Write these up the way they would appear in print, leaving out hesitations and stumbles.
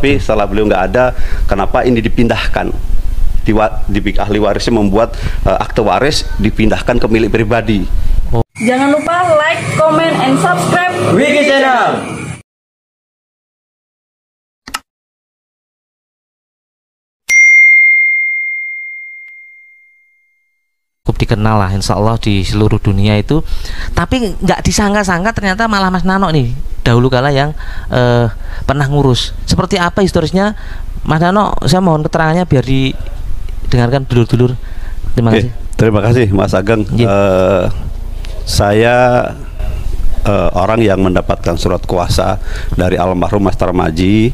Tapi setelah beliau nggak ada, kenapa ini dipindahkan? Di ahli warisnya membuat akte waris dipindahkan ke milik pribadi. Jangan lupa like, comment, and subscribe Wiki Channel. Cukup dikenal lah, insya Allah di seluruh dunia itu. Tapi nggak disangka-sangka ternyata malah Mas Nano nih dahulu kala yang pernah ngurus. Seperti apa historisnya Mas Nano? Saya mohon keterangannya biar didengarkan dulur-dulur. Terima kasih. Terima kasih Mas Ageng. Saya orang yang mendapatkan surat kuasa dari almarhum Mas Tarmaji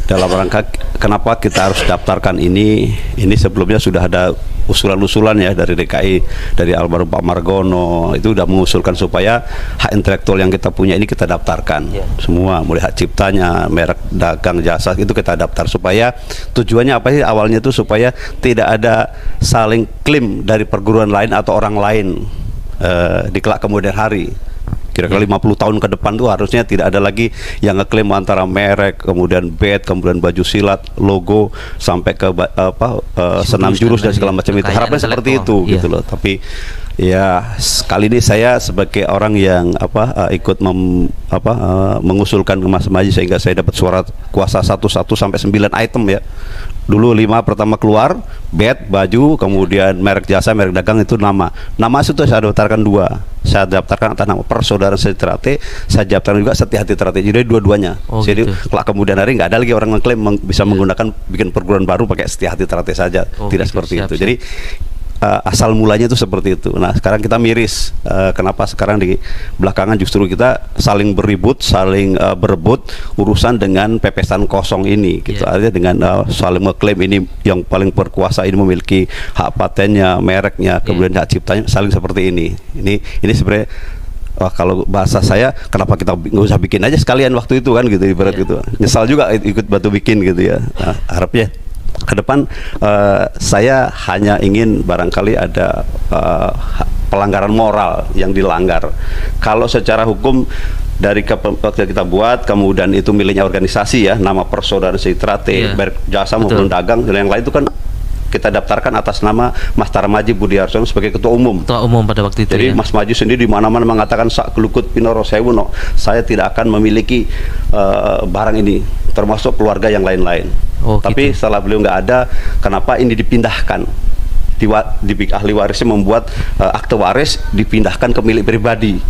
dalam rangka kenapa kita harus daftarkan ini sebelumnya sudah ada usulan-usulan ya dari DKI, dari almarhum Pak Margono itu sudah mengusulkan supaya hak intelektual yang kita punya ini kita daftarkan semua, mulai hak ciptanya, merek dagang, jasa itu kita daftar, supaya tujuannya apa sih awalnya itu supaya tidak ada saling klaim dari perguruan lain atau orang lain di kelak kemudian hari. Kira-kira 50 tahun ke depan tuh harusnya tidak ada lagi yang ngeklaim antara merek, kemudian bed, kemudian baju silat, logo, sampai ke senam jurus dan segala macam itu. Harapannya seperti itu gitu loh. Tapi ya kali ini saya sebagai orang yang ikut mengusulkan ke Mas Maji sehingga saya dapat surat kuasa 1 sampai 9 item ya. Dulu 5 pertama keluar, bed, baju, kemudian merek jasa, merek dagang itu nama itu saya daftarkan 2. Saya daftarkan atas nama Persaudaraan Sejahtera, saya daftarkan juga Setia Hati Terate. Jadi dua-duanya. Jadi kelak kemudian hari nggak ada lagi orang mengklaim bisa menggunakan bikin perguruan baru pakai Setia Hati Terate saja. Tidak seperti itu. Jadi asal mulanya itu seperti itu. Nah sekarang kita miris, kenapa sekarang di belakangan justru kita saling beribut, saling berebut urusan dengan pepesan kosong ini gitu. Artinya dengan saling mengklaim ini yang paling berkuasa, ini memiliki hak patennya, mereknya, kemudian hak ciptanya, saling seperti ini sebenarnya kalau bahasa saya, kenapa kita nggak usah bikin aja sekalian waktu itu kan gitu, ibarat gitu. Nyesal juga ikut bantu bikin gitu ya. Nah, harapnya ke depan saya hanya ingin barangkali ada pelanggaran moral yang dilanggar. Kalau secara hukum dari kita buat, kemudian itu miliknya organisasi ya, nama Persaudaraan Sejahtera, jasa maupun dagang dan yang lain itu kan kita daftarkan atas nama Mas Tarmaji Budiarsono sebagai ketua umum. Ketua umum pada waktu itu. Jadi Mas Maji sendiri di mana-mana mengatakan sak kelukut pinoro sewu no, saya tidak akan memiliki barang ini, termasuk keluarga yang lain-lain. Tapi setelah beliau nggak ada, kenapa ini dipindahkan? Di ahli warisnya membuat akte waris dipindahkan ke milik pribadi.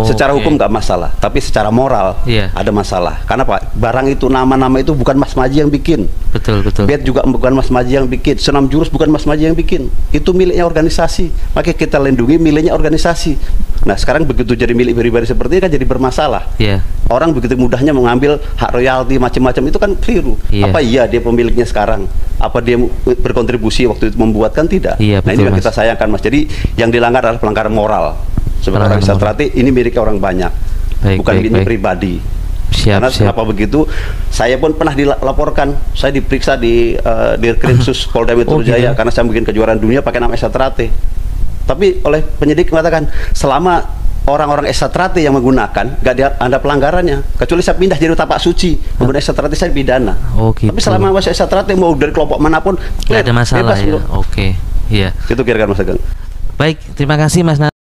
Secara hukum nggak masalah, tapi secara moral ada masalah. Karena Pak, barang itu, nama-nama itu bukan Mas Maji yang bikin. Betul. Bed juga bukan Mas Maji yang bikin. Senam jurus bukan Mas Maji yang bikin. Itu miliknya organisasi. Maka kita lindungi miliknya organisasi. Nah sekarang begitu jadi milik pribadi seperti ini kan jadi bermasalah. Orang begitu mudahnya mengambil hak royalti macam-macam, itu kan keliru. Apa iya dia pemiliknya sekarang? Apa dia berkontribusi waktu itu membuat? Kan tidak. Nah ini yang kita sayangkan Mas. Jadi yang dilanggar adalah pelanggaran moral. Sebenarnya Sejahtera ini milik orang banyak, bukan milik pribadi. Karena kenapa begitu? Saya pun pernah dilaporkan, saya diperiksa di Dirkrimsus Polda Metro Jaya karena saya bikin kejuaraan dunia pakai nama Sejahtera. Tapi oleh penyidik mengatakan selama orang-orang Sejahtera yang menggunakan nggak ada pelanggarannya, kecuali saya pindah jadi tapak suci menggunakan Sejahtera saya pidana. Tapi selama masih Sejahtera mau dari kelompok manapun nggak ada masalah ya. Itu kira-kira Mas Ageng. Baik, terima kasih Mas Nano.